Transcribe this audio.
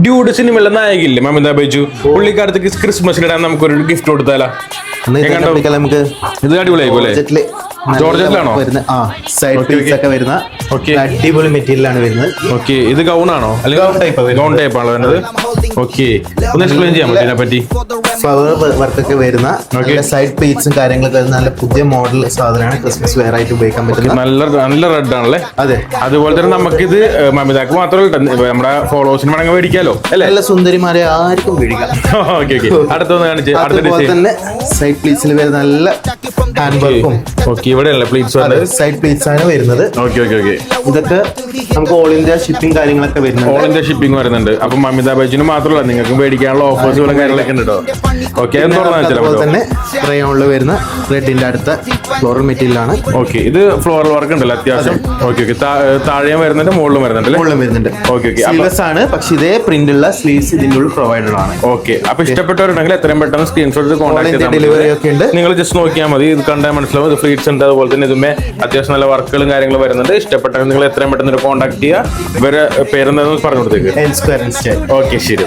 Dude സിനിമയിലെ നായകില്ലേ മമിത ബൈജു, പുള്ളിക്കാരത്തേക്ക് ക്രിസ്മസിനിടാൻ നമുക്കൊരു gift കൊടുത്താലോ? നമുക്ക് ഇത് അടിപൊളിയായിപ്പോലെ. ജോർജറ്റിലാണോ? സൈഡ് പീസ് ഒക്കെ വരുന്ന അടിപൊളി മെറ്റീരിയൽ ആണ് വരുന്നത്. ഓക്കെ, ഇത് ഗൗൺ ആണോ? ഗൗൺ ടൈപ്പ് ആണോ വരുന്നത്? ഓക്കെ, ഒന്ന് എക്സ്പ്ലെയിൻ ചെയ്യാൻ പറ്റും ഇതിനെപ്പറ്റി? ഫ്ലവർ വർക്കൊക്കെ വരുന്ന സൈഡ് പീസും കാര്യങ്ങളൊക്കെ നല്ല പുതിയ മോഡൽ സാധനമാണ്. ക്രിസ്മസ് വെയർ ആയിട്ട് ഉപയോഗിക്കാൻ പറ്റുന്ന നല്ല റെഡ് ആണല്ലേ? അതെ. അതുപോലെ തന്നെ നമുക്കിത് മമിതാക്ക് മാത്രമല്ല, നമ്മുടെ ഫോളോവേഴ്സിന് വേണമെങ്കിൽ മേടിക്കാലോ അല്ലേ? നല്ല സുന്ദരിമാരെ ആർക്കും മേടിക്കാം. ഓക്കെ ഓക്കെ, അടുത്തൊന്ന് കാണിച്ച്. അതുപോലെ തന്നെ സൈഡ് പ്ലീറ്റ്സിൽ വരുന്ന നല്ല ഹാൻഡ് വർക്കും. ഓക്കെ, ഇവിടെയല്ലേ പ്ലീറ്റ്സ് സൈഡ് പ്ലീറ്റ്സ് ആണ് വരുന്നത്. ഓക്കെ ഓക്കെ ഓക്കെ, ഇതൊക്കെ നമുക്ക് ഓൾ ഇന്ത്യ ഷിപ്പിംഗ് കാര്യങ്ങളൊക്കെ വരുന്നുണ്ട്. ഓൾ ഇന്ത്യ ഷിപ്പിംഗ് വരുന്നുണ്ട്. അപ്പൊ മമിത ബൈജിന് മാത്രമല്ല, നിങ്ങൾക്ക് മേടിക്കാനുള്ള ഓഫേഴ്സുകളും കാര്യങ്ങളൊക്കെ ഉണ്ട് കേട്ടോ. ഓക്കെ, അതുപോലെ തന്നെ റയോണിൽ വരുന്ന റെഡിന്റെ അടുത്ത ഫ്ലോറൽ മെറ്റീരിയൽ ആണ്. ഓക്കെ, ഇത് ഫ്ലോറൽ വർക്ക് ഉണ്ടല്ലോ അത്യാവശ്യം. ഓക്കെ ഓക്കെ, താഴെയും വരുന്നുണ്ട്, മുകളിലും വരുന്നുണ്ട്. ഓക്കെ ഓക്കെ, സ്ലീവ്ലെസ് ആണ്, പക്ഷെ ഇതേ പ്രിന്റ് ഉള്ള സ്ലീവ്സ് ഇതിന്റെ ഉള്ളിൽ പ്രൊവൈഡഡ് ആണ്. ഓക്കെ, അപ്പൊ ഇഷ്ടപ്പെട്ടവരുണ്ടെങ്കിൽ എത്രയും പെട്ടെന്ന് സ്ക്രീൻഷോട്ട് കോൺടാക്ട് ഡെലിവറി ഒക്കെ ഉണ്ട്. നിങ്ങൾ ജസ്റ്റ് നോക്കിയാൽ മതി, ഇത് കണ്ടാൽ മനസ്സിലാവും. ഇത് ഫ്ലീറ്റ്സ് ഉണ്ട്, അതുപോലെ തന്നെ ഇതുമേ അത്യാവശ്യം നല്ല വർക്കുകളും കാര്യങ്ങളും വരുന്നുണ്ട്. ഇഷ്ടപ്പെട്ടെങ്കിൽ നിങ്ങൾ എത്രയും പെട്ടെന്ന് കോൺടാക്ട് ചെയ്യുക. ഇവരെ പേരെന്താണെന്ന് പറഞ്ഞു കൊടുത്തേക്ക്. N square and style. Okay, ശരി.